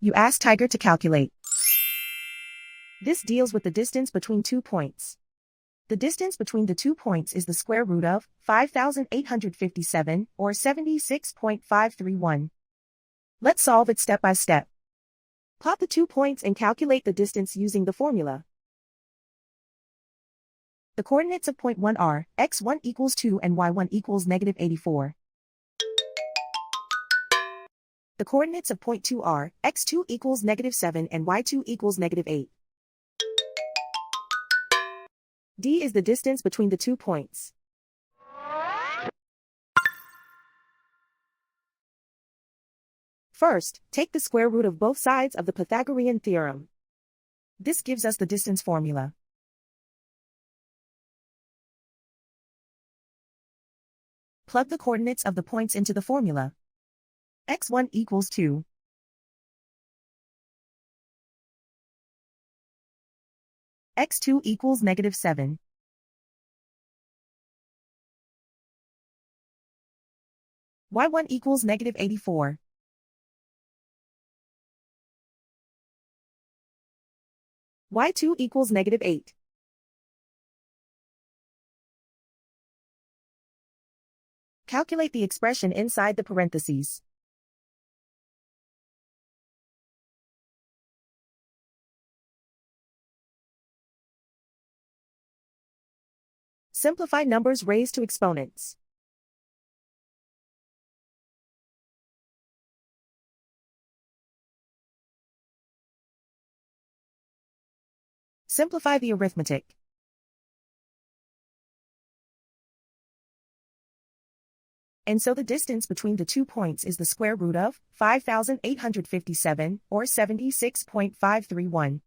You ask Tiger to calculate. This deals with the distance between 2 points. The distance between the 2 points is the square root of 5,857, or 76.531. Let's solve it step by step. Plot the 2 points and calculate the distance using the formula. The coordinates of point 1 are x1 equals 2 and y1 equals negative 84. The coordinates of point 2 are x2 equals negative 7 and y2 equals negative 8. D is the distance between the 2 points. First, take the square root of both sides of the Pythagorean theorem. This gives us the distance formula. Plug the coordinates of the points into the formula. x1 equals 2. x2 equals negative 7. y1 equals negative 84. y2 equals negative 8. Calculate the expression inside the parentheses. Simplify numbers raised to exponents. Simplify the arithmetic. And so the distance between the 2 points is the square root of 5,857, or 76.531.